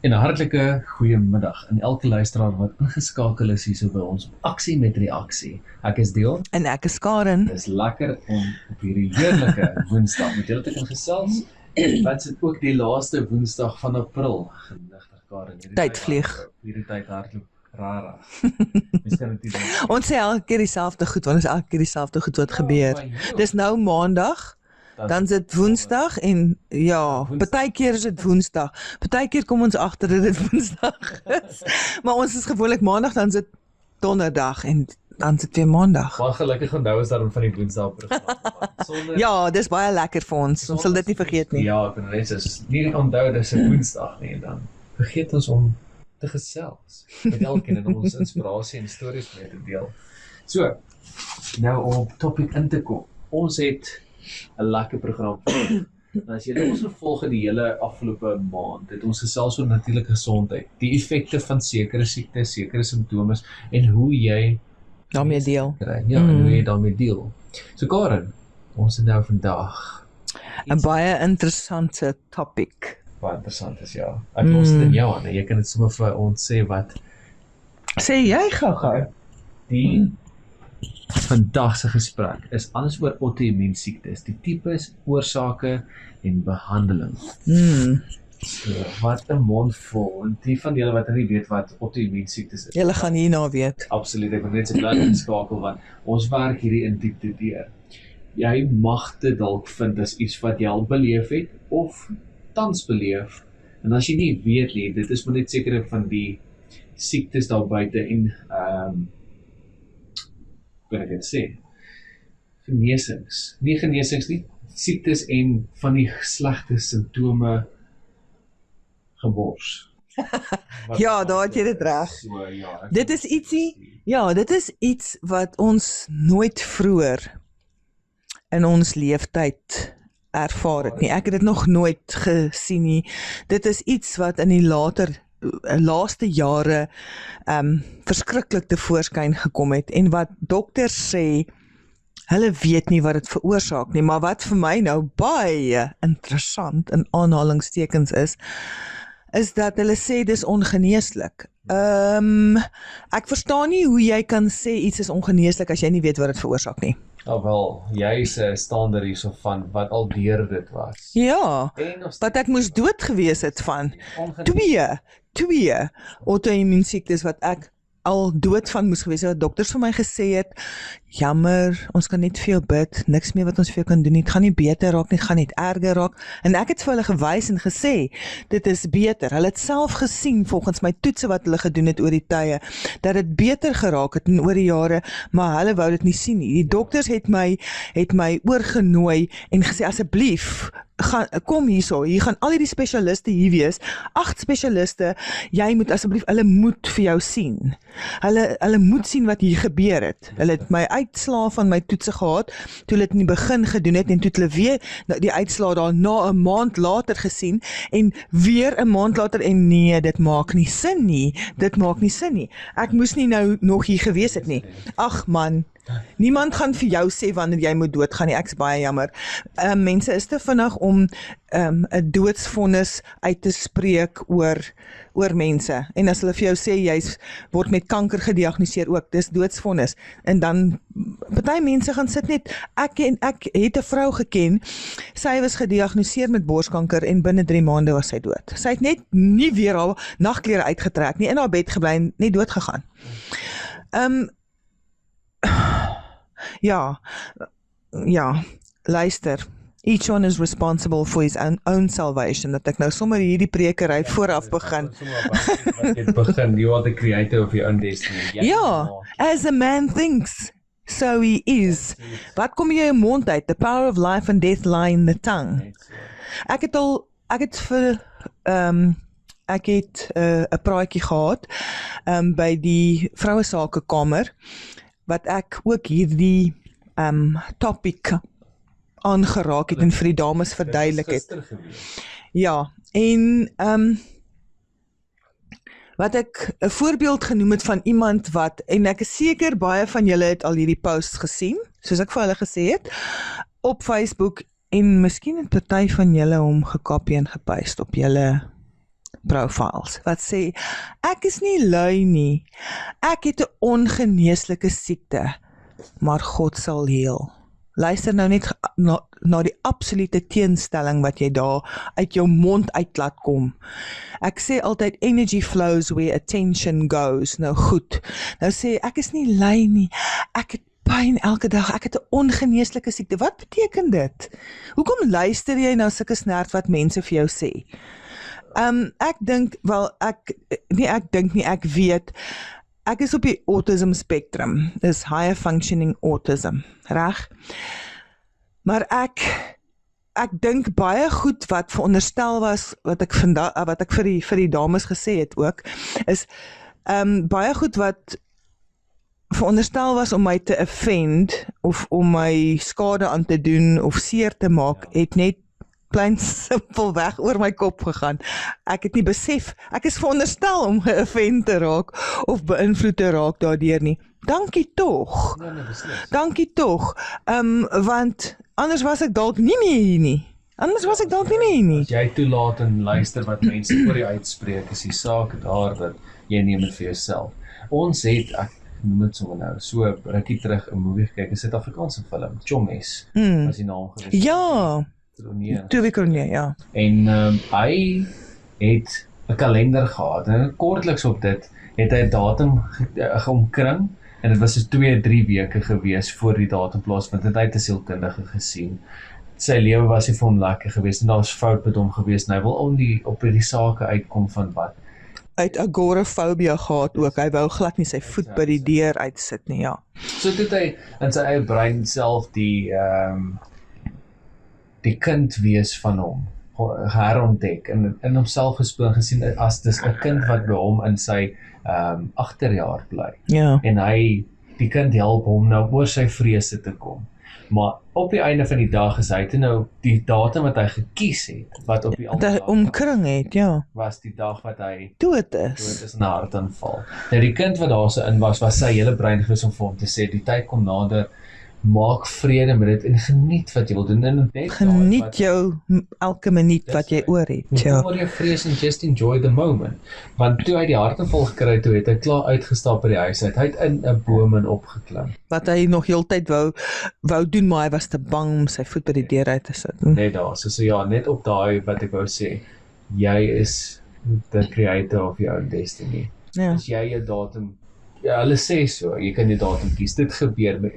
En 'n hartlike goeiemiddag aan elke luisteraar wat ingeskakel is hier so by ons Aksie met Reaksie. Ek is Dion. En ek is Karen. Dit is lekker om op hierdie heerlike Woensdag met julle te kan gesels. Wat is dit ook die laaste Woensdag van April? Genigtig Karen. Tyd vlieg. Hierdie tyd hardloop rarig. Mens kan dit nie dink. Ons sê elke keer dieselfde goed, want ons elke keer dieselfde goed wat gebeur. Dis nou Maandag. Dan is dit Woensdag en ja, partykeer is dit Woensdag. Partykeer kom ons agter dat dit Woensdag is. Maar ons is gewoonlik Maandag, dan is dit Donderdag en dan is dit weer Maandag. Maar gelukkig onthou is daarom van die Woensdag program. Ja, dis baie lekker vir ons. Ons sal dit nie vergeet nie. Ja, ek bedoel as nie onthou dis 'n Woensdag nie, dan vergeet ons om te gesels met elkeen en ons inspirasie en stories mee te deel. So, nou om op topic in te kom. Ons het 'n lekker program. As jy ons gevolg die hele afgelope maand, het ons gesels oor natuurlike gesondheid, die effekte van sekere siektes, sekere simptomes en hoe jy daarmee deel. Ja, en hoe jy daarmee deel. So Karen, ons het nou vandag 'n baie interessante topic. Baie interessant is, ja. Ek los dit in jou aan en jy kan dit sommer vir ons sê wat Sê jy gou-gou. Die vandag se gesprek is alles oor outoimmuun siektes, die tipes, oorsake en behandeling. So, wat 'n mond vol. En die van julle wat nie weet wat outoimmuun siektes is. Julle gaan hierna weet. Absoluut, ek wil net so bly inskakel want ons werk hierdie in diepte deur. Jy mag dit dalk vind as iets wat jy al beleef het of tans beleef. En as jy nie weet nie, dit is maar net sekere van die siektes daar buite en kan ek dit sê? Nie genesings nie, siektes en van die slegte simptome gemors. Ja, daar het jy dit reg. So, ja, Dit is iets wat ons nooit vroeër in ons leeftyd ervaar het nie. Ek het dit nog nooit gesien nie. Dit is iets wat in die laaste jare verskriklik tevoorskyn gekom het en wat dokters sê, hulle weet nie wat dit veroorsaak nie, maar wat vir my nou baie interessant in aanhalingstekens is dat hulle sê dis ongeneeslik. Ek verstaan nie hoe jy kan sê iets is ongeneeslik as jy nie weet wat dit veroorsaak nie. Wel, jy staan daar hierso van wat al deur dit was. Ja, wat ek moes dood gewees het van. Twee auto-immuun siektes wat ek al dood van moes gewees het, wat dokters vir my gesê het, jammer, ons kan net vir jou bid, niks meer wat ons vir jou kan doen nie, het gaan nie beter raak nie, het gaan net erger raak, en ek het vir hulle gewys en gesê, dit is beter, hulle het self gesien, volgens my toetse wat hulle gedoen het oor die tye, dat het beter geraak het en oor die jare, maar hulle wou dit nie sien nie, die dokters het my oorgenooi en gesê, asseblief, kom hierso, hier gaan al die spesialiste hier wees, 8 spesialiste, jy moet asseblief, hulle moet vir jou sien, hulle moet sien wat hier gebeur het, hulle het my uitslae van my toetse gehad, toe hulle het in die begin gedoen het, en toe het hulle weer die uitslae daarna 'n maand later gesien, en weer 'n maand later, en nee, dit maak nie sin nie, ek moes nie nou nog hier gewees het nie, ag man, niemand gaan vir jou sê wanneer jy moet doodgaan nie, ek is baie jammer. Mense is te vinnig om 'n doodsvonnis uit te spreek oor mense. En as hulle vir jou sê jy word met kanker gediagnoseer ook, dis doodsvonnis. En dan party mense gaan sit net, ek het 'n vrou geken, sy was gediagnoseer met borskanker en binne 3 maande was sy dood. Sy het net nie weer haar nagklere uitgetrek nie, in haar bed gebly en net dood gegaan. Ja, luister. Each one is responsible for his own salvation. Dat ek nou sommer hierdie prekery vooraf begin. You are the creator of your own destiny. Ja, as a man thinks, so he is. Wat kom jy in mond uit? The power of life and death lie in the tongue. Ek het 'n praatjie gehad by die vrouesakekamer, wat ek ook hierdie topic aangeraak het en vir die dames verduidelik het. Ja, en wat ek 'n voorbeeld genoem het van iemand wat, en ek is seker baie van julle het al hierdie post gesien, soos ek vir hulle gesê het, op Facebook, en miskien het party van julle hom gekopie en gepaste op julle profiles wat sê ek is nie lui nie. Ek het 'n ongeneeslike siekte, maar God sal heel. Luister nou net na die absolute teenstelling wat jy daar uit jou mond uit laat kom. Ek sê altyd energy flows where attention goes. Nou goed. Nou sê ek is nie lui nie. Ek het pyn elke dag. Ek het 'n ongeneeslike siekte. Wat beteken dit? Hoekom luister jy nou sulke snert wat mense vir jou sê? Ek dink wel ek weet ek is op die autism spectrum. Dis higher functioning autism, reg? Maar ek dink baie goed wat veronderstel was wat ek vir die dames gesê het ook is baie goed wat veronderstel was om my te offend of om my skade aan te doen of seer te maak, het net klein simpelweg oor my kop gegaan. Ek het nie besef, ek is veronderstel om geoffend te raak of beïnvloed te raak daardeur nie. Dankie tog. Ja, nee, beslis. Dankie tog. Want anders was ek dalk nie meer hier nie. As jy toelaat en luister wat mense oor jou uitspreek, is die saak daar dat jy neem dit vir jouself. Ons het, ek noem dit sommer nou, so rukkie terug 'n movie gekyk, 'n Suid-Afrikaanse film, Chommes, was die naam gewees. Ja. Toby Cronje, ja. En hy het 'n kalender gehad en kortliks op dit het hy 'n datum omkring en dit was so 2-3 weke gewees voor die datum plaasvind en hy het 'n sielkundige gesien. Sy lewe was nie vir hom lekker geweest en daar was fout met hom geweest en hy wil op die sake uitkom van wat. Uit agorafobia gehad ook, hy wou glad nie sy voet by die deur uitsit nie, ja. So het hy in sy eie brein self die kind wees van hom herontdek en in homself gesien as dis 'n kind wat by hom in sy agterjaar bly. Ja. En die kind help hom nou oor sy vrese te kom. Maar op die einde van die dag is hy toe nou die datum wat hy gekies het, wat op die ander omkring het, ja. Was die dag wat hy dood is in 'n hartaanval. Nou die kind wat daar so in was sy hele brein gewees om vir hom te sê, die tyd kom nader, maak vrede met dit en geniet wat jy wil doen. En net geniet jou elke minuut wat jy oor het. Ja. Oor jou vrees en just enjoy the moment. Want toe hy die hartaanval gekry toe het hy klaar uitgestap by die huis uit. Hy het in 'n boom in opgeklim. Wat hy nog heeltyd wou doen, maar hy was te bang om sy voet by die deur uit te sit. Net daar. So ja, net op daai wat ek wou sê. Jy is the creator of your own destiny. Ja. As jy 'n datum, ja, hulle sê so, jy kan die datum kies. Dit gebeur met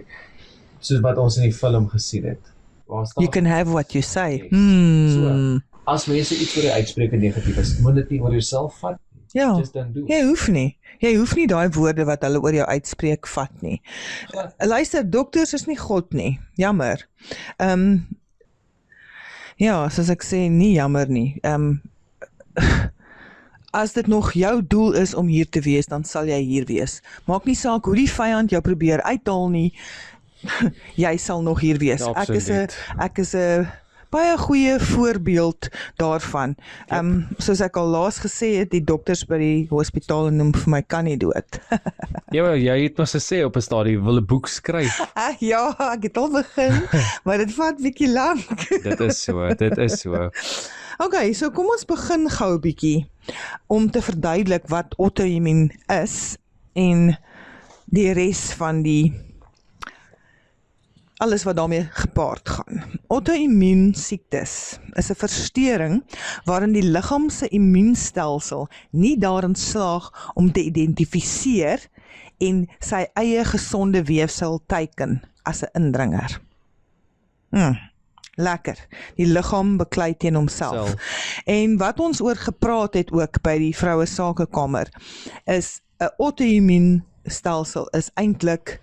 soos wat ons in die film gesien het. You can have what you say. Yes. So, as mense iets oor jou uitspreek en negatief is, moet dit nie oor jouself vat. Ja, Just don't do it. Jy hoef nie daai woorde wat hulle oor jou uitspreek vat nie. Luister, dokters is nie God nie. Jammer. Ja, soos ek sê, nie jammer nie. As dit nog jou doel is om hier te wees, dan sal jy hier wees. Maak nie saak hoe die vyand jou probeer uithaal nie. Jy sal nog hier wees. Ek is 'n baie goeie voorbeeld daarvan. Soos ek al laas gesê het, die dokters by die hospitaal noem vir my kan nie dood. Ja, jy het mos gesê op 'n stadium wil 'n boek skryf. Ja, ek het al begin, maar dit vat bietjie lank. Dit is so. Okay, so kom ons begin gou bietjie om te verduidelik wat autoimmuun is en die res van alles wat daarmee gepaard gaan. Autoimmuun siektes is 'n verstoring waarin die liggaam se immuunstelsel nie daarin slaag om te identifiseer en sy eie gesonde weefsel teiken as 'n indringer. Lekker. Die liggaam beklei teen homself. En wat ons oor gepraat het ook by die vroue sakekamer is 'n autoimmuunstelsel is eintlik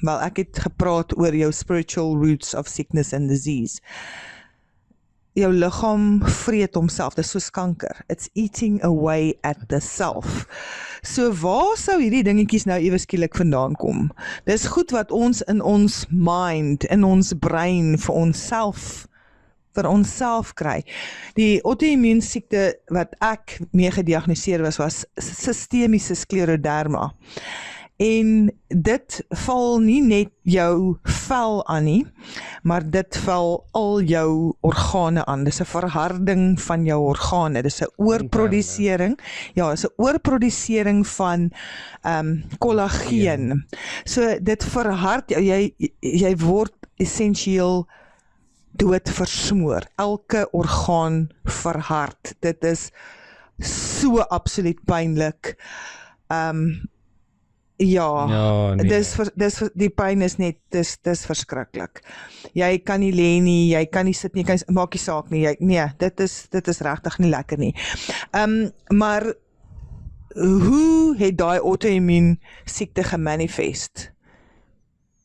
wel, ek het gepraat oor jou spiritual roots of sickness and disease. Jou liggaam vreet homself, dis soos kanker. It's eating away at the self. So waar sou hierdie dingetjies nou ewe skielik vandaan kom? Dis goed wat ons in ons mind, in ons brein vir onsself kry. Die autoimmuun siekte wat ek mee gediagnoseer was sistemiese skleroderma. En dit val nie net jou vel aan nie, maar dit val al jou organe aan. Dis 'n verharding van jou organe. Dis 'n oorprodusering. Ja, dis 'n oorprodusering van kollageen. So dit verhard jou. Jy word essensieel dood versmoor. Elke orgaan verhard. Dit is so absoluut pynlik. Ja, nee. die pyn is net, dis verskriklik. Jy kan nie lê nie, jy kan nie sit nie, maak nie saak nie, dit is regtig nie lekker nie. Maar hoe het daai auto-immuun siekte gemanifest?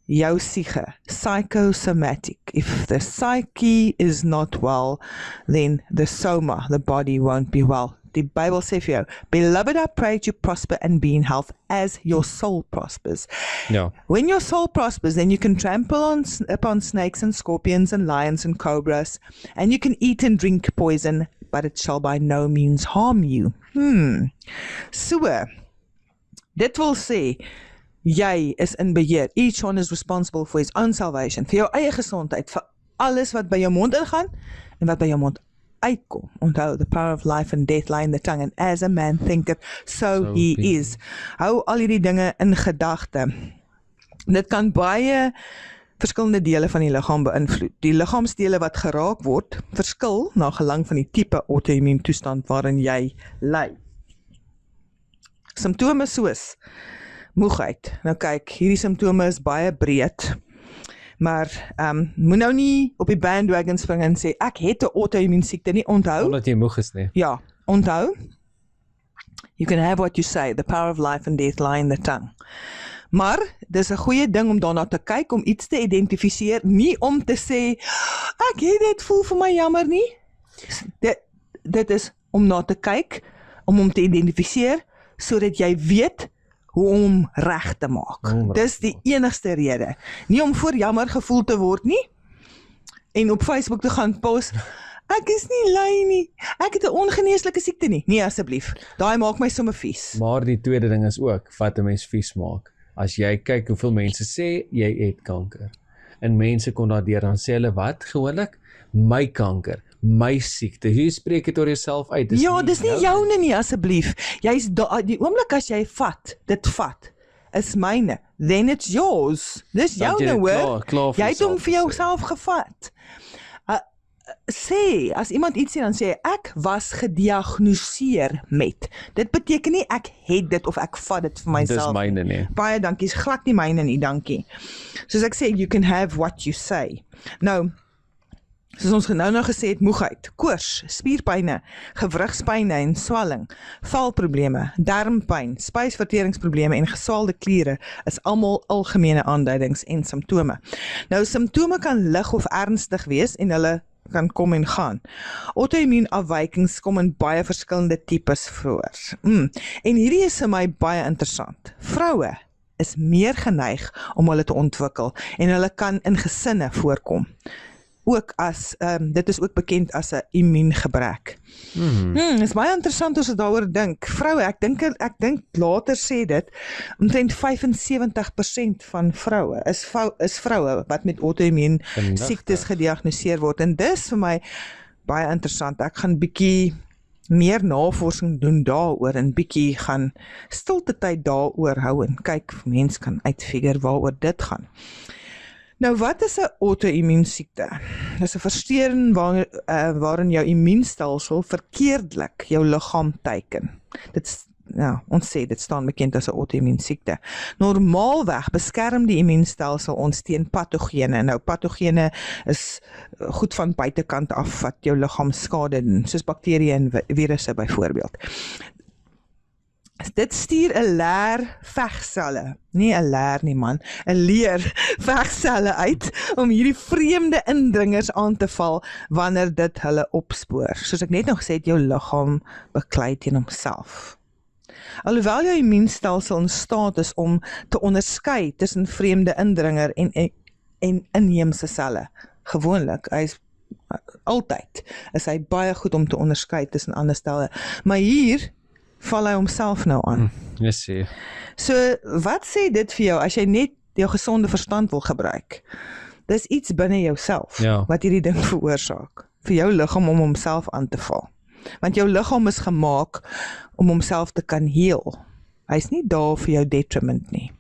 Jou siege, psychosomatic. If the psyche is not well, then the soma, the body, won't be well. Die Bybel sê vir jou, Beloved, I pray to prosper and be in health as your soul prospers. Ja. When your soul prospers, then you can trample upon snakes and scorpions and lions and cobras, and you can eat and drink poison, but it shall by no means harm you. So, dit wil sê, jy is in beheer. Each one is responsible for his own salvation, vir jou eie gesondheid, vir alles wat by jou mond ingaan, en wat by jou mond uitkom. Onthou, the power of life and death lie in the tongue, and as a man thinketh, so he is. Hou al hierdie dinge in gedagte. Dit kan baie verskillende dele van die liggaam beïnvloed. Die liggaamsdele wat geraak word, verskil na gelang van die tipe auto-immuun toestand waarin jy ly. Simptome soos moegheid. Nou kyk, hierdie simptome is baie breed, maar moet nou nie op die bandwagon spring en sê, ek het 'n auto-immuun siekte nie, onthou. Omdat jy moeg is nie. Ja, onthou. You can have what you say, the power of life and death lie in the tongue. Maar, dis 'n goeie ding om daarna te kyk, om iets te identifiseer, nie om te sê, ek het dit, voel vir my jammer nie. Dit is om na te kyk, om te identifiseer, sodat jy weet hoe om reg te maak. Dis die enigste rede. Nie om voor jammer gevoel te word nie, en op Facebook te gaan post, ek is nie lui nie, ek het 'n ongeneeslike siekte nie. Nee, asseblief, daai maak my sommer vies. Maar die tweede ding is ook, wat 'n mens vies maak. As jy kyk hoeveel mense sê, jy het kanker. En mense kon daardeur dan sê hulle, wat, gewoonlik? My kanker, my siekte. Jy spreek dit oor jouself uit. Ja, dis nie joune nie, asseblief. Jy's die oomblik as jy dit vat, is myne. Then it's yours. Dis joune, hoor. Jy het hom vir jouself gevat. Sê, as iemand iets sê, dan sê, ek was gediagnoseer met. Dit beteken nie, ek het dit of ek vat dit vir myself. Dis myne nie. Baie dankie, is glad nie myne nie, dankie. Soos ek sê, you can have what you say. Nou, soos ons nou gesê het, moegheid, koors, spierpyne, gewrigspyne en swelling, valprobleme, darmpyn, spysverteringsprobleme en geswelde kliere is almal algemene aanduidings en simptome. Nou, simptome kan lig of ernstig wees en hulle kan kom en gaan. Auto-immuun afwykings kom in baie verskillende tipes voor. En hierdie is vir my baie interessant. Vroue is meer geneig om hulle te ontwikkel en hulle kan in gesinne voorkom. Ook as, dit is ook bekend as 'n immuungebrek. Is baie interessant as jy daaroor dink. Vroue, ek dink later sê dit, omtrent 75% van vroue is vroue wat met auto-immuun siektes gediagnoseer word. En dis vir my baie interessant. Ek gaan bietjie meer navorsing doen daaroor en bietjie gaan stilte tyd daaroor hou en kyk of mens kan uitfigure waaroor dit gaan. Nou, wat is 'n auto-immuun siekte? Dit is 'n versteuring waarin jou immuunstelsel verkeerdelik jou liggaam teiken. Ons sê, dit staan bekend as 'n auto-immuun siekte. Normaalweg beskerm die immuunstelsel ons teen patogene. Nou, patogene is goed van buitekant af wat jou liggaam skade doen, soos bakterieë en virusse byvoorbeeld. Dit stuur 'n leer vegselle, nie 'n leer nie man, 'n leer vegselle uit om hierdie vreemde indringers aan te val wanneer dit hulle opspoor. Soos ek net nog gesê het, jou liggaam beklei teen homself. Alhoewel jou immuunstelsel in staat is om te onderskei tussen vreemde indringer en inheemse selle, gewoonlik, altyd is hy baie goed om te onderskei tussen ander stelle, maar hier val hy homself nou aan. Yes, sê. So, wat sê dit vir jou as jy net jou gesonde verstand wil gebruik? Dis iets binne jouself Ja. wat hierdie ding veroorsaak. Vir jou liggaam om homself aan te val. Want jou liggaam is gemaak om homself te kan heel. Hy's nie daar vir jou detriment nie.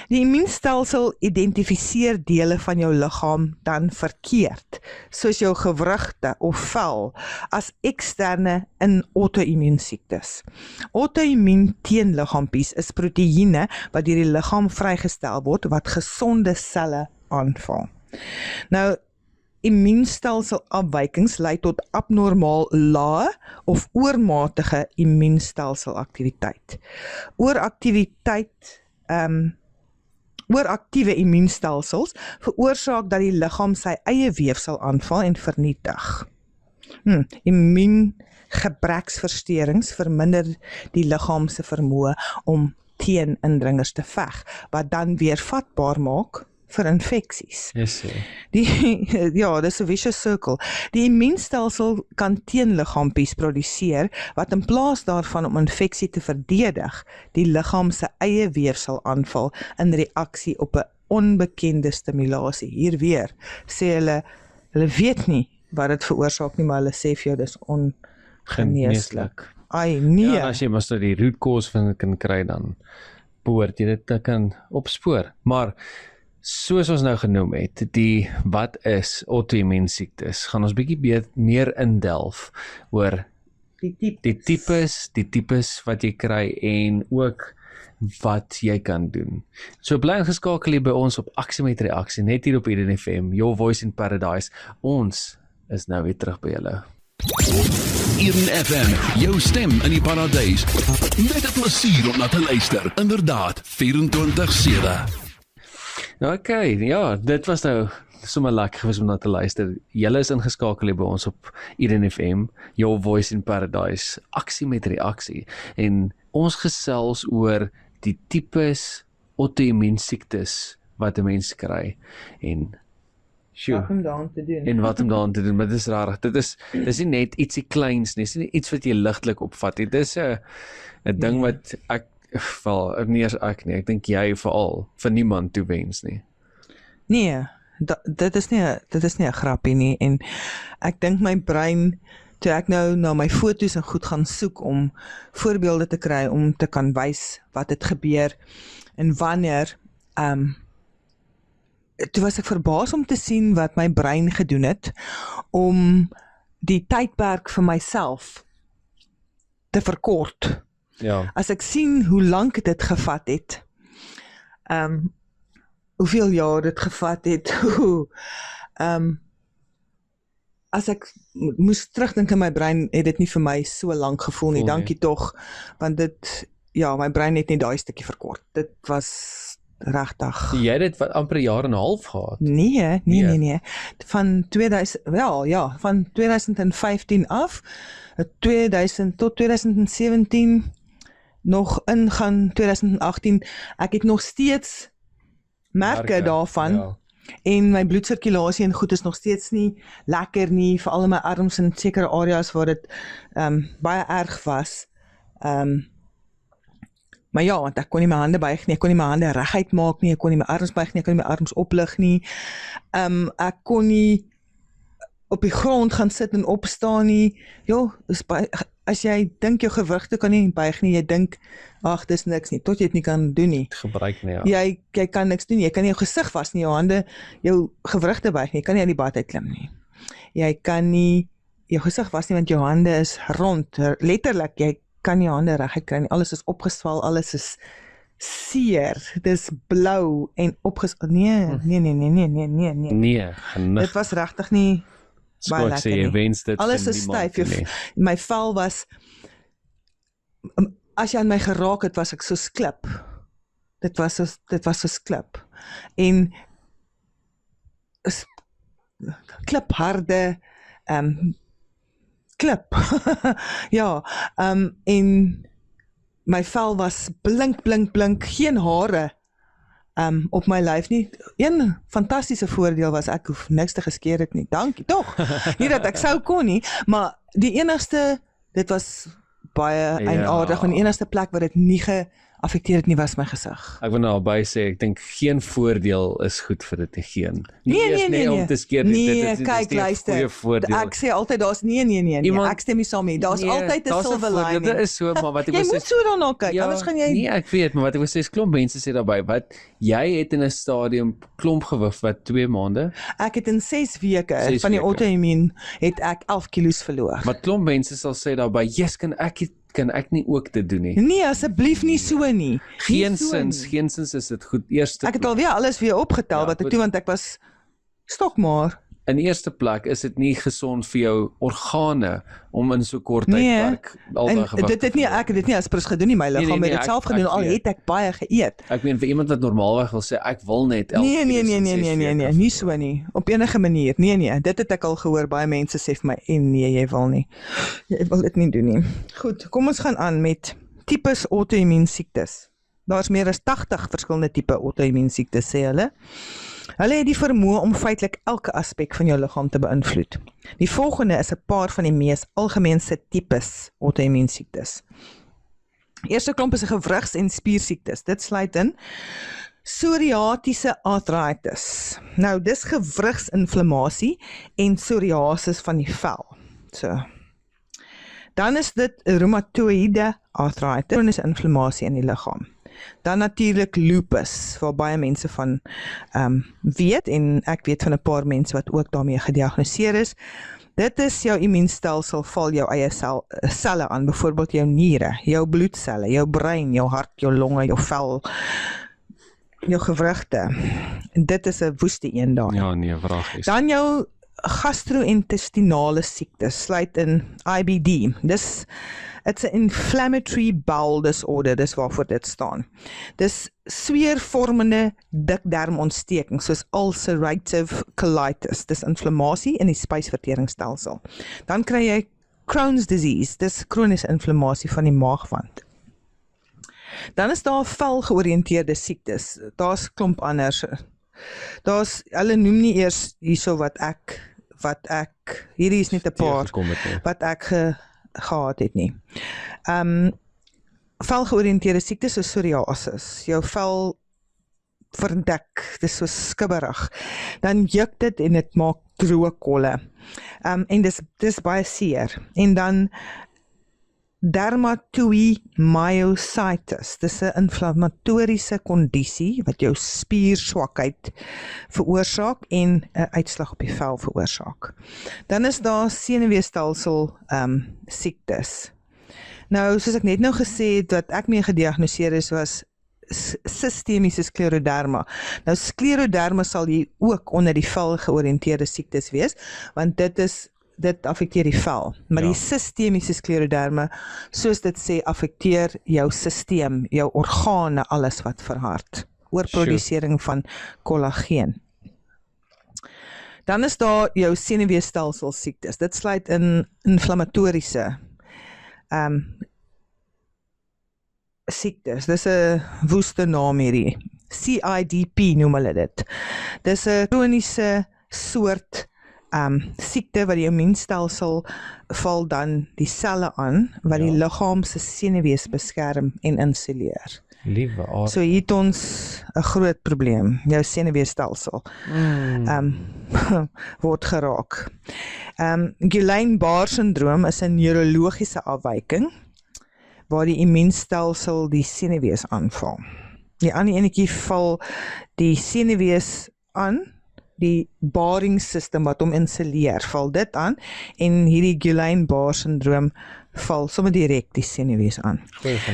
Die immuunstelsel identifiseer dele van jou liggaam dan verkeerd, soos jou gewrigte of vel, as eksterne in auto-immuunsiektes. Auto-immuun teenliggaampies is proteïene wat deur die liggaam vrygestel word wat gesonde selle aanval. Nou, immuunstelsel-afwykings lei tot abnormaal lae of oormatige immuunstelselaktiwiteit. Ooraktiewe immuunstelsels veroorsaak dat die liggaam sy eie weefsel aanval en vernietig. Immuungebreksversteurings verminder die liggaam se vermoë om teen indringers te veg, wat dan weer vatbaar maak vir infeksies. Yes, sê. Dis 'n vicious circle. Die immuunstelsel kan teenliggaampies produseer wat in plaas daarvan om infeksie te verdedig, die liggaam se eie weefsel aanval in reaksie op 'n onbekende stimulasie. Hier weer sê hulle weet nie wat dit veroorsaak nie, maar hulle sê vir jou dis ongeneeslik. Ai nee. Ja, as jy maar die root cause van dit kan kry, dan behoort jy dit te kan opspoor. Maar soos ons nou genoem het, wat is auto-immuun siektes, gaan ons bietjie meer indelf oor die tipes wat jy kry en ook wat jy kan doen. So bly ingeskakel hier by ons op Aksie met Reaksie, net hier op Eden FM, Your Voice in Paradise. Ons is nou weer terug by julle. Eden FM, jou stem in die paradys. Net 'n plesier om na te luister. Inderdaad, 24/7. Nou okay, ja, dit was nou sommer lekker gewees om na te luister. Julle is ingeskakel hier by ons op Eden FM, Your Voice in Paradise, Aksie met Reaksie. En ons gesels oor die tipes auto-immuun siektes wat 'n mens kry. En Wat om daaraan te doen. En wat om daaraan te doen, maar dit is rarig. Dit is nie net ietsie kleins nie, dit is nie iets wat jy ligtelik opvat nie. Dit is 'n ding wat ek dink jy veral vir niemand toewens nie. Nee, dit is nie 'n grappie nie, en ek dink my brein, toe ek nou na my foto's en goed gaan soek om voorbeelde te kry om te kan wys wat het gebeur en wanneer, toe was ek verbaas om te sien wat my brein gedoen het om die tydperk vir myself te verkort. Ja. As ek sien hoe lank dit gevat het, hoeveel jaar dit gevat het, as ek moes terugdink in my brein, het dit nie vir my so lank gevoel nie, dankie tog, want my brein het net daai stukkie verkort. Dit was regtig. Jy het dit wat amper 'n jaar en 'n half gehad? Nee. Van 2015 af, 2000 tot 2017, nog ingaan 2018, ek het nog steeds merke daarvan, ja. En my bloedsirkulasie en goed is nog steeds nie lekker nie, veral in my arms en sekere areas waar dit baie erg was. Maar ja, want ek kon nie my hande buig nie, ek kon nie my hande reguit maak nie, ek kon nie my arms buig nie, ek kon nie my arms oplig nie. Ek kon nie op die grond gaan sit en opstaan nie. As jy dink jou gewrigte kan nie buig nie, jy dink, ag, dis niks nie, tot jy dit nie kan doen nie. Gebruik nie, ja. Jy kan niks doen nie, jy kan nie jou gesig was nie, jou hande, jou gewrigte buig nie, jy kan nie aan die bad uitklim nie. Jy kan nie jou gesig was nie, want jou hande is rond, letterlik, jy kan nie jou hande reguit kry nie, alles is opgeswal, alles is seer, dit is blou en Nee, dit was regtig nie baie lekker nie. Alles is styf, my vel was, as jy aan my geraak het, was ek soos klip. Dit was soos klip. En klipharde klip. Ja, en my vel was blink, geen hare op my lyf nie. Een fantastiese voordeel was ek hoef niks te geskeer het nie. Dankie, tog. Nie dat ek sou kon nie, maar die enigste, dit was baie eienaardig, want die enigste plek waar dit nie geaffekteer het nie was my gesig. Ek wil nou albei sê, ek dink geen voordeel is goed vir dit, geen. Nee. Om te skeer, Nee, dit kyk, is nie 'n luister. goeie voordeel. Ek sê altyd, daar's nee, ek stem nie saam nie. Daar's altyd 'n silver lining. Dit is so, maar wat ek Jy wil moet sê, so daarna kyk, anders gaan jy... Nee, ek weet, maar wat ek wil sê is klomp mense sê daarby, wat jy het in 'n stadium klomp gewig wat 2 maande, Ek het in 6 weke 6 van die weke. auto-immuun het ek 11 kilos verloor. maar klomp mense sal sê daarby, yes, kan ek nie ook dit doen nie. Nee, asseblief nie so nie. Geensins is dit goed. Eerste Ek het alweer alles weer opgetel Ja, wat ek goed. doen, want ek was stokmaar. in eerste plek is dit nie gesond vir jou organe om in so kort Nee, tydperk al En daai gewig dit het nie ek het dit nie aspres gedoen nie, my liggaam het dit self gedoen, al het ek baie geëet. Ek meen vir iemand wat normaalweg wil sê ek wil net 11 Nee, kilos in 6 weke nie so nie. Op enige manier. Nee, dit het ek al gehoor, baie mense sê vir my, en nee, jy wil nie. Jy wil dit nie doen nie. Goed, kom ons gaan aan met tipes auto-immuun siektes. Daar's meer as 80 verskillende tipe auto-immuun siektes, sê hulle. Hulle het die vermoë om feitelik elke aspek van jou liggaam te beïnvloed. Die volgende is 'n paar van die mees algemeenste tipes auto-immuun siektes. Eerste klomp is gewrigs- en spiersiektes. Dit sluit in psoriatiese arthritis. Nou, dis gewrigsinflammasie en psoriasis van die vel. So. Dan is dit reumatoïde arthritis, kroniese inflammasie in die liggaam. Dan natuurlik lupus, waar baie mense van weet, en ek weet van 'n paar mense wat ook daarmee gediagnoseer is. Dit is jou immuunstelsel val jou eie selle aan, byvoorbeeld jou niere, jou bloedselle, jou brein, jou hart, jou longe, jou vel, jou gewrigte. En dit is 'n woeste een daar. Ja, nee, vragies. Dan jou gastro-intestinale siektes, sluit in IBD. It's an inflammatory bowel disorder, dis waarvoor dit staan. Dis sweervormende dikdarmontsteking, soos ulcerative colitis. Dis inflammasie in die spysverteringsstelsel. Dan kry jy Crohn's disease, dis kroniese inflammasie van die maagwand. Dan is daar velgeoriënteerde siektes. Daar's klomp anders. Hulle noem nie eers hierso wat ek, hierdie is net 'n paar wat ek gehad het nie. Velgeoriënteerde siektes soos psoriasis, jou vel verdek, dis so skibberig. Dan juk dit en dit maak droë kolle. En dis baie seer. En dan dermatomyositis, dis 'n inflammatoriese kondisie wat jou spierswakheid veroorsaak en 'n uitslag op die vel veroorsaak. Dan is daar senuweestelsel siektes. Nou, soos ek net nou gesê het, wat ek mee gediagnoseer is, was sistemiese skleroderma. Nou, skleroderma sal hier ook onder die vel georiënteerde siektes wees, want dit affekteer die vel. Maar die sistemiese skleroderma, soos dit sê, affekteer jou sisteem, jou organe, alles wat verhard. Oorprodusering van kollageen. Dan is daar jou senuweestelsel siektes. Dit sluit in inflammatoriese siektes. Dis 'n woeste naam hierdie. CIDP noem hulle dit. Dis 'n kroniese soort siekte wat die immuunstelsel val dan die selle aan wat die liggaam se senuwees beskerm en insuleer. Liewe aard. So hier het ons 'n groot probleem. Jou senuweestelsel word geraak. Guillain-Barré syndroom is 'n neurologiese afwyking waar die immuunstelsel die senuwees aanval. Die ander enetjie val die senuwees aan, die baringssysteem wat hom insuleer, val dit aan, en hierdie Guillain-Barré syndroom val sommer direk die senuwees aan.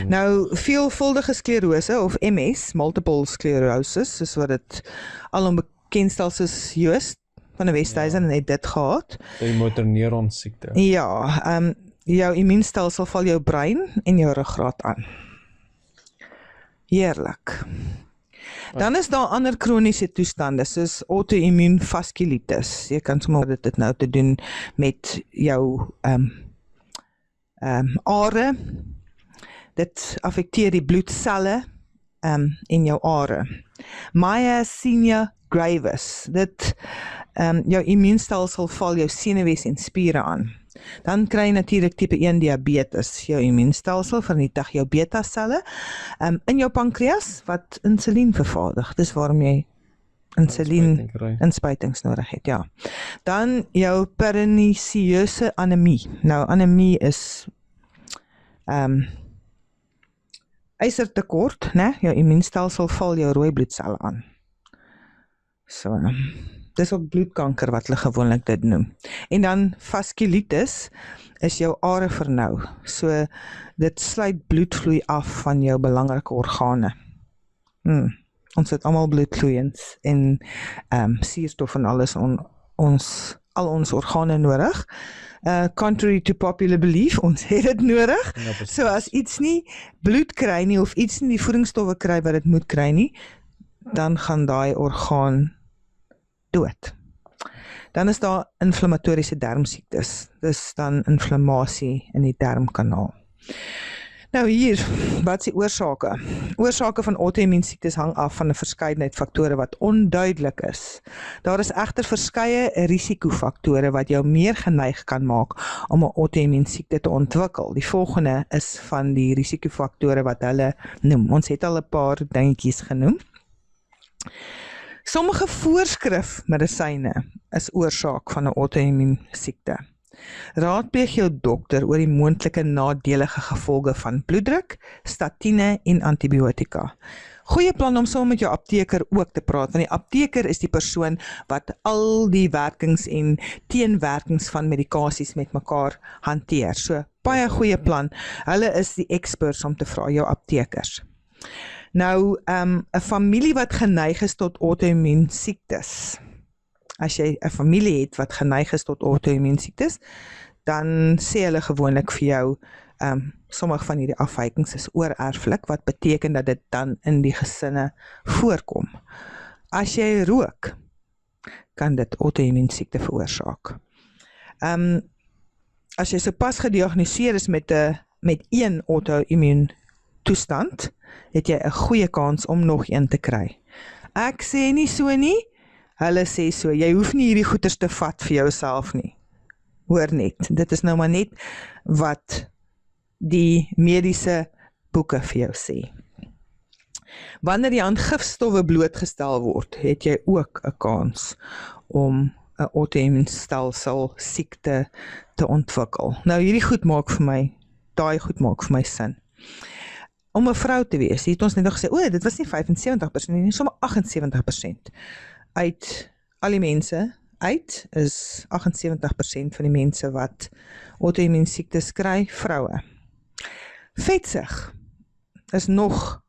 Nou, veelvuldige sklerose of MS, multiple sclerosis, soos wat dit alom bekend stel soos Joost van die Westhuizen het dit gehad. Die motorneuron siekte. Ja, jou immuunstelsel val jou brein en jou ruggraat aan. Heerlik. Dan is daar ander kroniese toestande soos auto-immuun vaskulitis. Jy kan sommer dit nou te doen met jou are. Dit affekteer die bloedselle in jou are. Myasthenia gravis. Dit jou immuunstelsel val jou senuwees en spiere aan. Dan kry jy natuurlik tipe 1 diabetes. Jou immuunstelsel vernietig jou beta-selle in jou pankreas wat insulien vervaardig. Dis waarom jy insulien inspuitings nodig het, ja. Dan jou pernicieuse anemie. Nou, anemie is ysertekort, né? Jou immuunstelsel val jou rooi bloedselle aan. So, dis ook bloedkanker wat hulle gewoonlik dit noem. En dan vaskulitis is jou are vernou. So, dit sluit bloedvloei af van jou belangrike organe. Ons het almal bloedvloeiens en suurstof en alles al ons organe nodig. Contrary to popular belief, ons het dit nodig. Ja, so as iets nie bloed kry nie, of iets nie die voedingsstowwe kry wat dit moet kry nie, dan gaan daai orgaan dood. Dan is daar inflammatoriese darmsiektes. Dis dan inflammasie in die darmkanaal. Nou hier, wat is die oorsake? Oorsake van auto-immuunsiektes hang af van 'n verskeidenheid faktore wat onduidelik is. Daar is egter verskeie risikofaktore wat jou meer geneig kan maak om 'n auto-immuunsiekte te ontwikkel. Die volgende is van die risikofaktore wat hulle noem. Ons het al 'n paar dingetjies genoem. Sommige voorskrifmedisyne is oorsaak van 'n auto-immuunsiekte. Raadpleeg jou dokter oor die moontlike nadelige gevolge van bloeddruk, statiene en antibiotika. Goeie plan om saam met jou apteker ook te praat, want die apteker is die persoon wat al die werkings en teenwerkings van medikasies met mekaar hanteer. So, baie goeie plan. Hulle is die experts om te vra, jou aptekers. Nou, 'n familie wat geneig is tot auto-immuunsiektes. As jy 'n familie het wat geneig is tot auto-immuunsiektes, dan sê hulle gewoonlik vir jou, sommige van hierdie afwykings is oorerflik, wat beteken dat dit dan in die gesinne voorkom. As jy rook, kan dit auto-immuunsiekte veroorsaak. As jy sopas gediagnoseer is met een auto-immuun toestand, het jy 'n goeie kans om nog een te kry. Ek sê nie so nie, hulle sê so, jy hoef nie hierdie goeders te vat vir jouself nie. Hoor net, dit is nou maar net wat die mediese boeke vir jou sê. Wanneer jy aan gifstowwe blootgestel word, het jy ook 'n kans om 'n auto-immuunstelsel siekte te ontwikkel. Nou hierdie goed maak vir my, daai goed maak vir my sin. Om 'n vrou te wees, het ons net nog gesê, dit was nie 75% nie, sommer 78%. Uit al die mense, is 78% van die mense wat auto-immuunsiektes kry, vroue. Vetsug is nog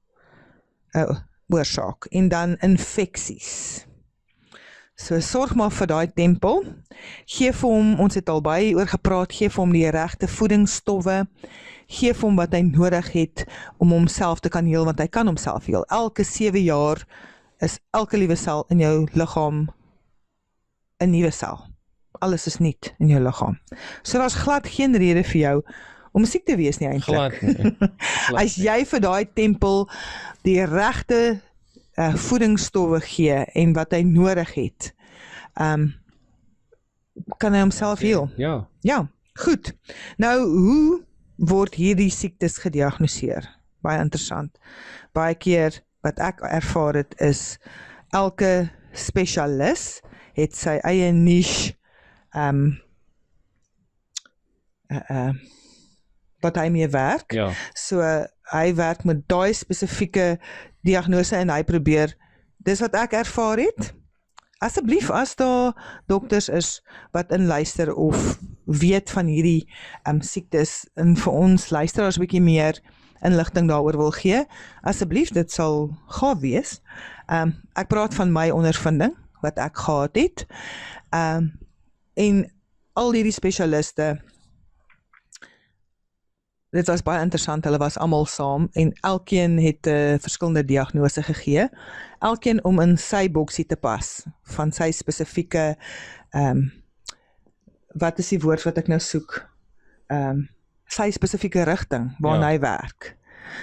'n oorsaak, en dan infeksies. So sorg maar vir daai tempel, gee vir hom, ons het al baie oor gepraat, gee vir hom die regte voedingsstowwe, gee vir hom wat hy nodig het om homself te kan heel, want hy kan homself heel. Elke 7 jaar is elke liewe sel in jou liggaam 'n nuwe sel. Alles is nuut in jou liggaam. So daar's glad geen rede vir jou om siek te wees nie eintlik. Glad nie. As jy vir daai tempel die regte voedingsstowwe gee en wat hy nodig het, kan hy homself heel. Ja. Ja, goed. Nou, hoe word hierdie siektes gediagnoseer? Baie interessant. Baie keer wat ek ervaar het is, elke spesialis het sy eie niche, wat hy mee werk. Ja. So, hy werk met daai spesifieke diagnose en hy probeer, dis wat ek ervaar het. Asseblief, as daar dokters is wat inluister of weet van hierdie siektes en vir ons luisteraars 'n bietjie meer inligting daaroor wil gee, asseblief, dit sal gaaf wees. Ek praat van my ondervinding, wat ek gehad het, en al hierdie spesialiste, dit was baie interessant, hulle was almal saam, en elkeen het 'n verskillende diagnose gegee, elkeen om in sy boksie te pas, van sy spesifieke, wat is die woord wat ek nou soek, sy spesifieke rigting, waarna hy werk.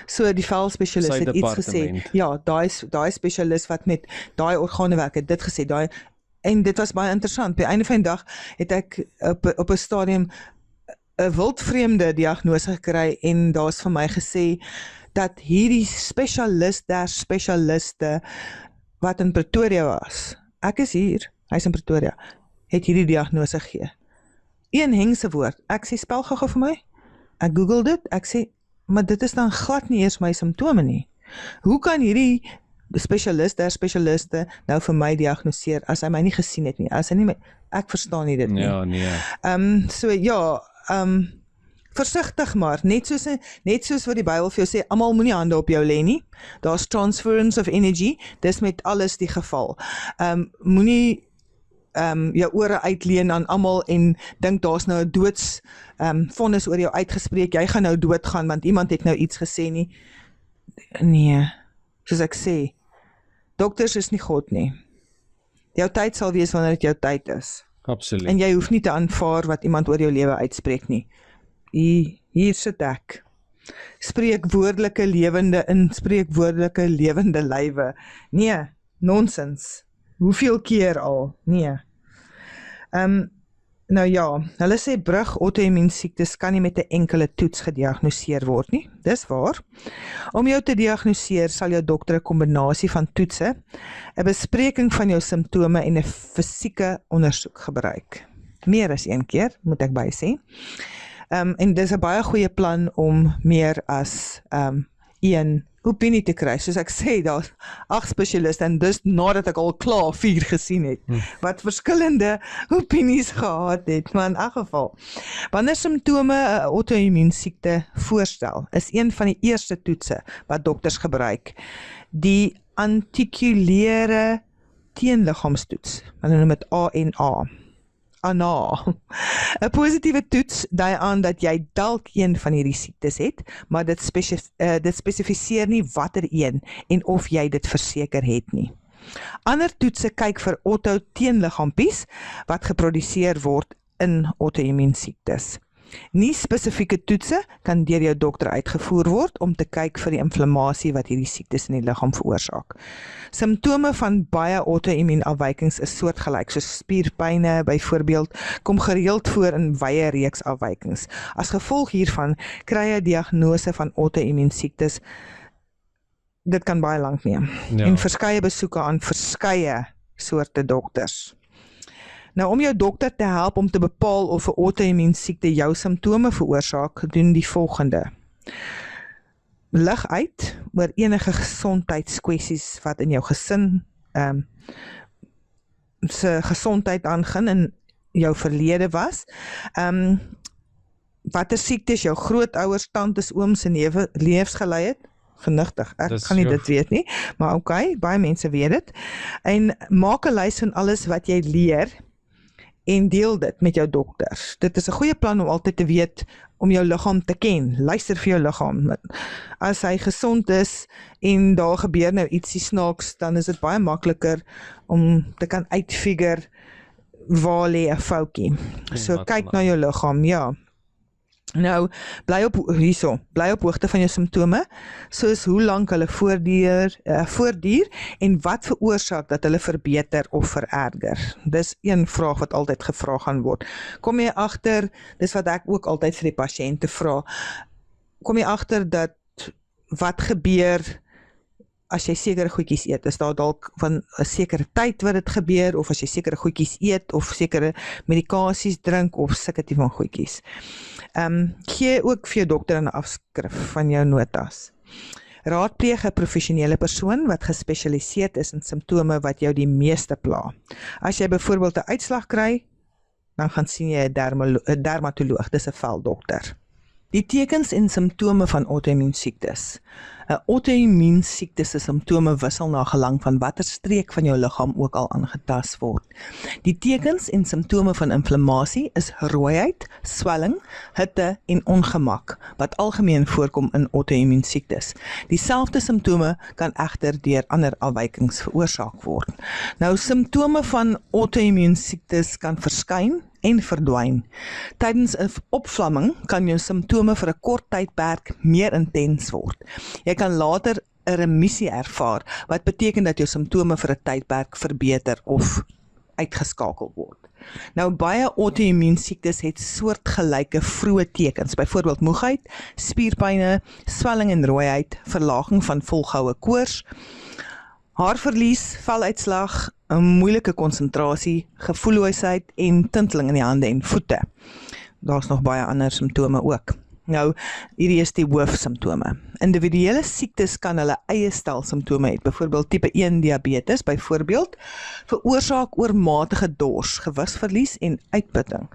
So die velspesialist het iets gesê, ja, daai spesialist wat met daai organe werk, het dit gesê, en dit was baie interessant. By einde van die dag het ek op 'n stadium 'n wildvreemde diagnose gekry en daar's vir my gesê dat hierdie spesialiste wat in Pretoria was, ek is hier, hy's in Pretoria, het hierdie diagnose gegee. Een hengse woord, ek sê spel gou vir my, ek google dit, ek sê, maar dit is dan glad nie eers my simptome nie. Hoe kan hierdie spesialiste nou vir my diagnoseer as hy my nie gesien het nie, as hy nie my, ek verstaan nie dit nie. Ja, nee. So ja, versigtig maar, net soos wat die Bybel vir jou sê, almal moenie hande op jou lê nie, daar's transference of energy, dis met alles die geval. Moenie jou ore uitleen aan almal en dink daar's nou 'n doods vonnis oor jou uitgespreek, jy gaan nou doodgaan want iemand het nou iets gesê nie. Nee, soos ek sê, dokters is nie God nie. Jou tyd sal wees wanneer dit jou tyd is. Absoluut. En jy hoef nie te aanvaar wat iemand oor jou lewe uitspreek nie. Hier sit ek. Spreekwoordelike lewende lywe. Nee, nonsens. Hoeveel keer al? Nee. Nou ja, hulle sê brug auto-immuunsiektes kan nie met 'n enkele toets gediagnoseer word nie. Dis waar. Om jou te diagnoseer sal jou dokter 'n kombinasie van toetse, 'n bespreking van jou simptome en 'n fisieke ondersoek gebruik. Meer as een keer, moet ek by sê. En dis 'n baie goeie plan om meer as een opinie te kry. Soos ek sê, daar's 8 spesialiste en dis nadat ek al klaar 4 gesien het, wat verskillende opinies gehad het, maar in elk geval. Wanneer simptome 'n auto-immuunsiekte voorstel, is een van die eerste toetse wat dokters gebruik, die antikuleure teenliggaamstoets, hulle noem dit ANA. 'n positiewe toets dui aan dat jy dalk een van hierdie siektes het, maar dit spesifiseer nie watter een en of jy dit verseker het nie. Ander toetse kyk vir auto-teenliggaampies wat geproduseer word in auto-immuunsiektes. Nie spesifieke toetse kan deur jou dokter uitgevoer word om te kyk vir die inflammasie wat hierdie siektes in die liggaam veroorsaak. Simptome van baie auto-immuunafwykings is soortgelyk, soos spierpyne byvoorbeeld, kom gereeld voor in wye reeks afwykings. As gevolg hiervan kry jy 'n diagnose van auto-immuunsiektes. Dit kan baie lank neem. Ja. En verskeie besoeke aan verskeie soorte dokters. Nou, om jou dokter te help om te bepaal of 'n auto-immuunsiekte jou simptome veroorsaak, doen die volgende. Lig uit oor enige gesondheidskwessies wat in jou gesin se gesondheid aangaan in jou verlede was. Watter siektes jou grootouers, tantes, ooms en newe lewensgelei het? Genigtig, ek gaan nie dit weet nie, maar okay, baie mense weet dit. En maak 'n lys van alles wat jy leer en deel dit met jou dokters. Dit is 'n goeie plan om altyd te weet, om jou liggaam te ken. Luister vir jou liggaam. As hy gesond is en daar gebeur nou ietsie snaaks, dan is dit baie makliker om te kan uitfigure waar lê 'n foutjie. So kyk na jou liggaam, ja. Nou, bly op hoogte van jou simptome, soos hoe lank hulle voortduur en wat veroorsaak dat hulle verbeter of vererger. Dis een vraag wat altyd gevra gaan word. Kom jy agter, dis wat ek ook altyd vir die pasiënte vra, kom jy agter dat wat gebeur as jy sekere goedjies eet? Is daar dalk van 'n sekere tyd wat dit gebeur, of as jy sekere goedjies eet, of sekere medikasies drink, of sulke tipe van goedjies? Gee ook vir jou dokter 'n afskrif van jou notas. Raadpleeg 'n professionele persoon wat gespesialiseer is in simptome wat jou die meeste pla. As jy byvoorbeeld 'n uitslag kry, dan gaan sien jy 'n dermatoloog, dis 'n veldokter. Die tekens en simptome van auto-immuunsiektes. 'n Auto-immuunsiekte se simptome wissel na gelang van watter streek van jou liggaam ook al aangetast word. Die tekens en simptome van inflammasie is rooiheid, swelling, hitte en ongemak, wat algemeen voorkom in auto-immuunsiektes. Dieselfde simptome kan egter deur ander afwykings veroorsaak word. Nou, simptome van auto-immuunsiektes kan verskyn en verdwyn. Tydens 'n opvlamming kan jou simptome vir 'n kort tydperk meer intens word. Jy kan later 'n remissie ervaar, wat beteken dat jou simptome vir 'n tydperk verbeter of uitgeskakel word. Nou baie auto-immuun siektes het soortgelyke vroeë tekens, byvoorbeeld moegheid, spierpyne, swelling en rooiheid, verlaging van volgehoue koors, haarverlies, veluitslag, 'n moeilike konsentrasie, gevoelloosheid en tinteling in die hande en voete. Daar's nog baie ander simptome ook. Nou, hierdie is die hoofsimptome. Individuele siektes kan hulle eie stel simptome hê. Byvoorbeeld tipe 1 diabetes, byvoorbeeld, veroorsaak oormatige dors, gewigverlies en uitputting.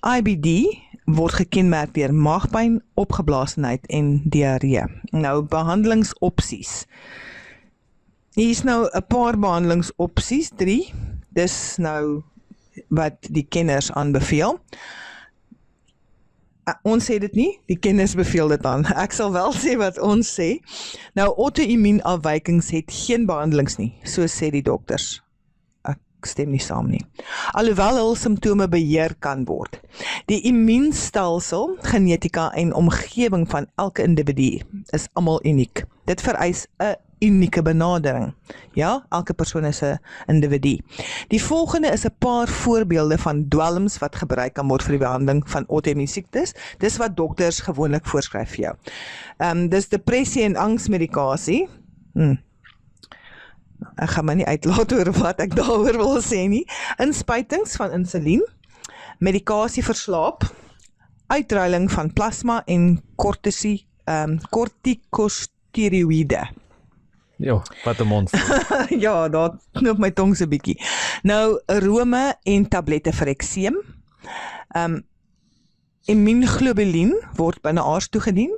IBD word gekenmerk deur maagpyn, opgeblaasenheid en diarree. Nou, behandelingsopsies. Hier is nou 'n paar behandelingsopsies, 3. Dis nou wat die kenners aanbeveel. Ons sê dit nie, die kenners beveel dit aan. Ek sal wel sê wat ons sê. Nou, auto-immuun afwykings het geen behandelings nie, so sê die dokters. Ek stem nie saam nie. Alhoewel hul simptome beheer kan word. Die immuunstelsel, genetika en omgewing van elke individu is almal uniek. Dit vereis 'n unieke benadering. Ja, elke persoon is 'n individu. Die volgende is 'n paar voorbeelde van dwelms wat gebruik kan word vir die behandeling van auto-immuun siektes. Dis wat dokters gewoonlik voorskryf vir jou. Dis depressie en angsmedikasie. Ek gaan my nie uitlaat oor wat ek daaroor wil sê nie. Inspuitings van insulien, medikasie vir slaap, uitruiling van plasma en kortikosteroïde. Jo, wat 'n monster. Ja, daar knoop my tong so bietjie. Nou, arome en tablette vir ekseem. Immuunglobulien word binneaars toegedien.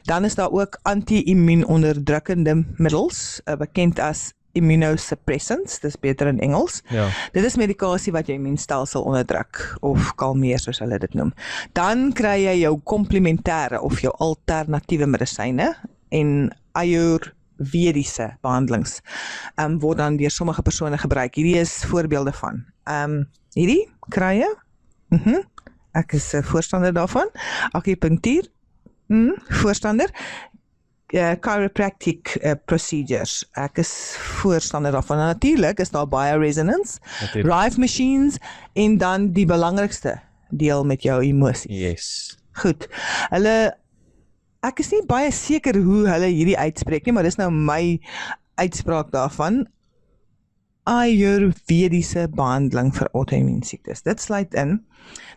Dan is daar ook anti-immuunonderdrukkende middels, bekend as immunosuppressants, dis beter in Engels. Ja. Dit is medikasie wat jou immuunstelsel onderdruk, of kalmeer soos hulle dit noem. Dan kry jy jou komplementêre of jou alternatiewe medisyne en ayurvediese behandelings word dan deur sommige persone gebruik. Hierdie is voorbeelde van. Hierdie krye, ek is 'n voorstander daarvan. Akupunktuur, voorstander. Chiropractic procedures, ek is voorstander daarvan. Natuurlik is daar bioresonance, Rive machines en dan die belangrikste deel met jou emosies. Yes. Goed, ek is nie baie seker hoe hulle hierdie uitspreek nie, maar dis nou my uitspraak daarvan. Ayurvediese behandeling vir auto-immuun siektes. Dit sluit in,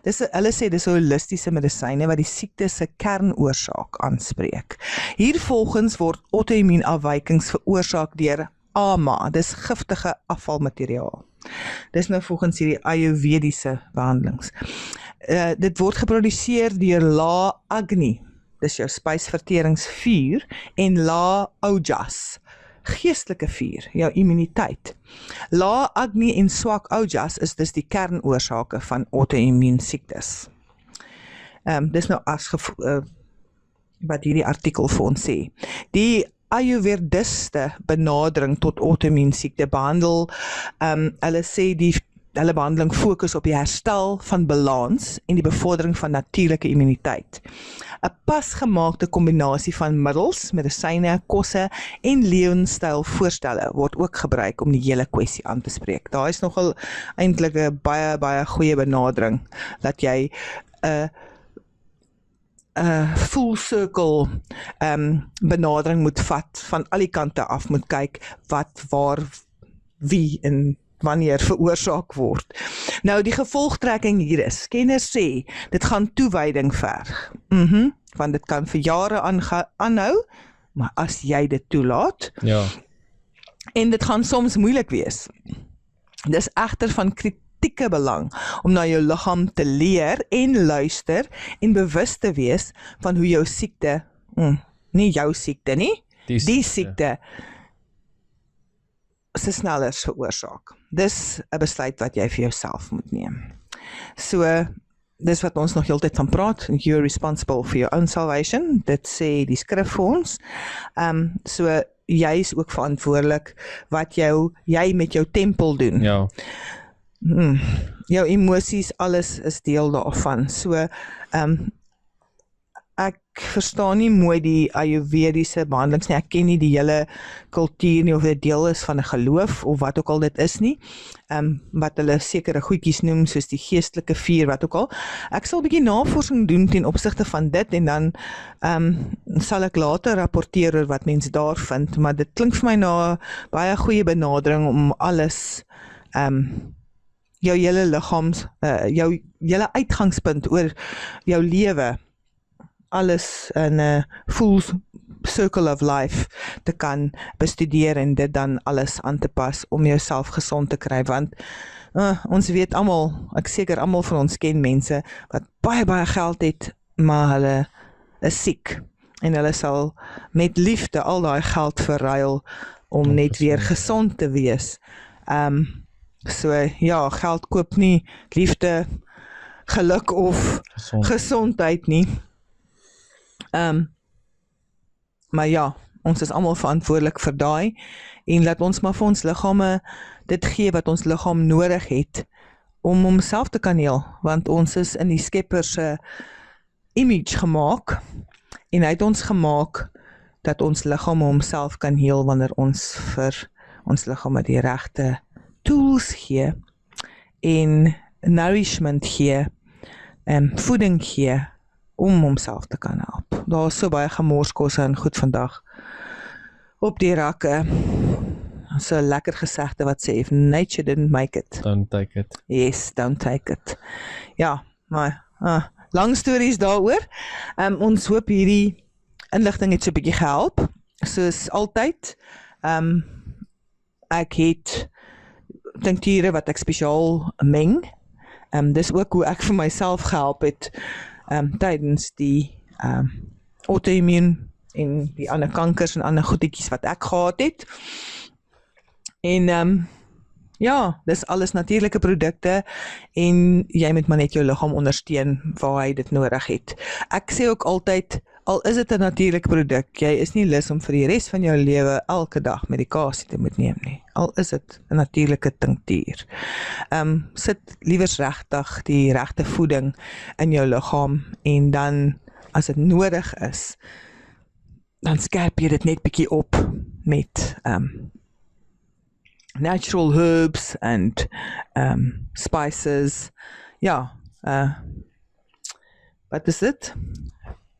hulle sê dis holistiese medisyne wat die siekte se kernoorsaak aanspreek. Hiervolgens word auto-immuun afwykings veroorsaak deur AMA, dis giftige afvalmateriaal. Dis nou volgens hierdie ayurvediese behandelings. Dit word geproduseer deur La Agni, dis jou spysverteringsvuur, en La Ojas, geestelike vuur, jou immuniteit. La Agni en swak Ojas is dus die kernoorsake van auto-immuun siektes. Dis nou wat hierdie artikel vir ons sê. Die Ayurvediste benadering tot auto-immuun siekte behandel, hulle sê hulle behandeling fokus op die herstel van balans en die bevordering van natuurlike immuniteit. 'n Pasgemaakte kombinasie van middels, medisyne, kosse en lewenstylvoorstelle word ook gebruik om die hele kwessie aan te spreek. Daar is nogal eintlik 'n baie goeie benadering dat jy 'n full circle benadering moet vat, van al die kante af moet kyk wat, waar, wie en wanneer veroorsaak word. Nou, die gevolgtrekking hier is, kenners sê, dit gaan toewyding verg. Want dit kan vir jare aanhou, maar as jy dit toelaat, Ja. en dit gaan soms moeilik wees. Dis egter van kritieke belang om na jou liggaam te leer en luister en bewus te wees van hoe jou siekte, nie jou siekte nie, die siekte se snellers veroorsaak. Dis 'n besluit wat jy vir jouself moet neem. So, dis wat ons nog heeltyd van praat, you're responsible for your own salvation, dit sê die skrif vir ons. So, jy is ook verantwoordelik wat jy met jou tempel doen. Ja. Jou emosies, alles is deel daarvan. So, ek verstaan nie mooi die Ayurvediese behandelings nie. Ek ken nie die hele kultuur nie, of dit deel is van 'n geloof, of wat ook al dit is nie. Wat hulle sekere goedjies noem, soos die geestelike vuur, wat ook al. Ek sal 'n bietjie navorsing doen ten opsigte van dit, en dan sal ek later rapporteer oor wat mense daar vind, maar dit klink vir my na 'n baie goeie benadering om alles, jou hele liggaams, jou hele uitgangspunt oor jou lewe, alles in 'n full circle of life te kan bestudeer en dit dan alles aan te pas om jouself gesond te kry, want ons weet almal, ek seker almal van ons ken mense wat baie geld het, maar hulle is siek en hulle sal met liefde al daai geld verruil om net weer gesond te wees. So ja, geld koop nie liefde, geluk of gesondheid nie. Maar ja, ons is almal verantwoordelik vir daai, en laat ons maar vir ons liggame dit gee wat ons liggaam nodig het om homself te kan heel, want ons is in die Skepper se image gemaak, en hy het ons gemaak dat ons liggaam homself kan heel wanneer ons vir ons liggame die regte tools gee en nourishment gee en voeding gee om homself te kan help. Daar is so baie gemorskosse en goed vandag op die rakke. So 'n lekker gesegde wat sê, if nature didn't make it, Don't take it. yes, don't take it. Ja, maar lang stories daaroor. Ons hoop hierdie inligting het so 'n bietjie gehelp. Soos altyd, ek het tinkture wat ek spesiaal meng. Dis ook hoe ek vir myself gehelp het tydens die auto-immuun en die ander kankers en ander goedetjies wat ek gehad het. En ja, dis alles natuurlike produkte en jy moet maar net jou liggaam ondersteun waar hy dit nodig het. Ek sê ook altyd, al is dit 'n natuurlike produk, jy is nie lus om vir die res van jou lewe elke dag medikasie te moet neem nie. Al is dit 'n natuurlike tinktuur. Sit liewers regtig die regte voeding in jou liggaam en dan, as dit nodig is, dan skerp jy dit net bietjie op met natural herbs and spices. Ja, wat is dit?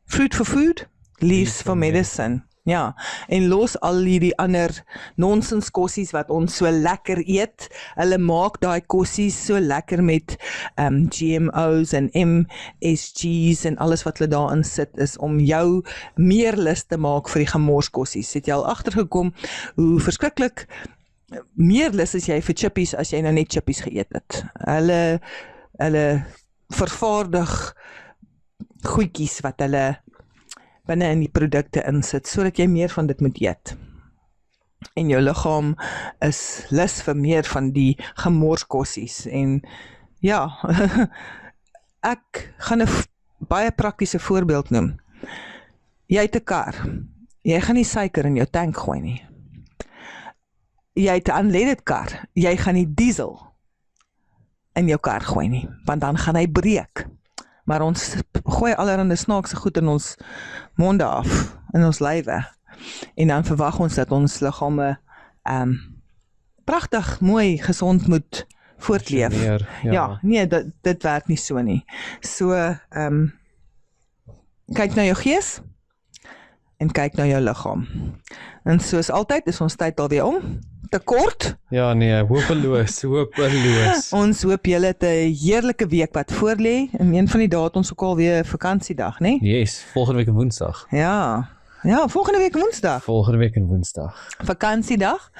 Fruit for food, leaves for medicine. Ja, en los al hierdie ander nonsens kossies wat ons so lekker eet. Hulle maak daai kossies so lekker met GMO's en MSG's en alles wat hulle daarin sit, is om jou meer lus te maak vir die gemorskossies. Het jy al agtergekom hoe verskriklik meer lus is jy vir chippies as jy nou net chippies geëet het? Hulle vervaardig goedjies wat hulle binne in die produkte insit, sodat jy meer van dit moet eet. En jou liggaam is lus vir meer van die gemorskossies. En ja, ek gaan 'n baie praktiese voorbeeld noem. Jy het 'n kar. Jy gaan nie suiker in jou tank gooi nie. Jy het 'n unleaded kar. Jy gaan nie diesel in jou kar gooi nie, want dan gaan hy breek. Maar ons gooi allerhande snaakse goed in ons monde af, in ons lywe. En dan verwag ons dat ons liggame pragtig, mooi, gesond moet voortleef. Ja, nee, dit werk nie so nie. So, kyk na jou gees en kyk na jou liggaam. En soos altyd is ons tyd alweer om. Te kort. Ja nee, hopeloos. Ons hoop julle het 'n heerlike week wat voorlê. En een van die dae het ons ook al weer vakansiedag, né? Yes, volgende week Woensdag. Ja, volgende week Woensdag. Vakansiedag.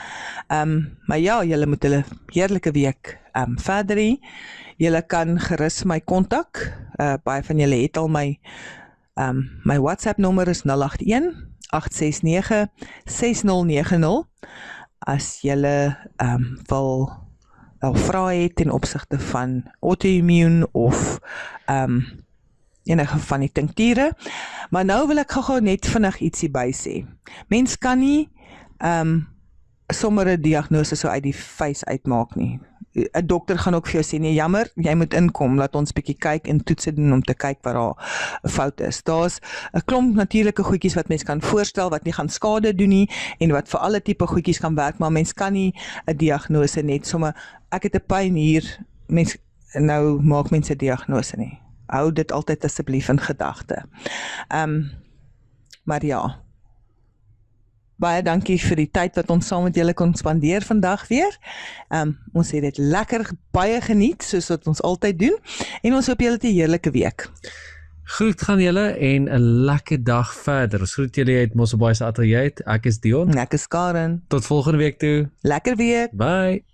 Maar ja, julle moet 'n heerlike week verder hê. Julle kan gerus my kontak. Baie van julle het al my WhatsApp nommer is 081-869-6090. As julle wil vrae het ten opsigte van auto-immuun of enige van die tinkture. Maar nou wil ek gou net vinnig ietsie by sê. Mens kan nie sommer 'n diagnose so uit die face uitmaak nie. 'n Dokter gaan ook vir jou sê, nee, jammer, jy moet inkom, laat ons bietjie kyk en toetse doen om te kyk wat daar 'n fout is. Daar's 'n klomp natuurlike goedjies wat mens kan voorstel, wat nie gaan skade doen nie, en wat vir alle tipe goedjies kan werk, maar mens kan nie 'n diagnose net sommer, ek het 'n pyn hier, nou maak mense 'n diagnose nie. Hou dit altyd asseblief in gedagte. Maar ja, baie dankie vir die tyd wat ons saam met julle kon spandeer vandag weer. Ons het dit lekker baie geniet, soos wat ons altyd doen, en ons hoop julle het 'n heerlike week. Groet gaan julle en 'n lekker dag verder. Ons groet julle uit Mosselbaai se ateljee uit. Ek is Dion. En ek is Karen. Tot volgende week toe. Lekker week. Bye.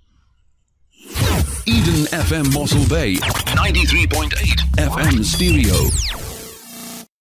Eden FM Mossel Bay 93.8 FM stereo.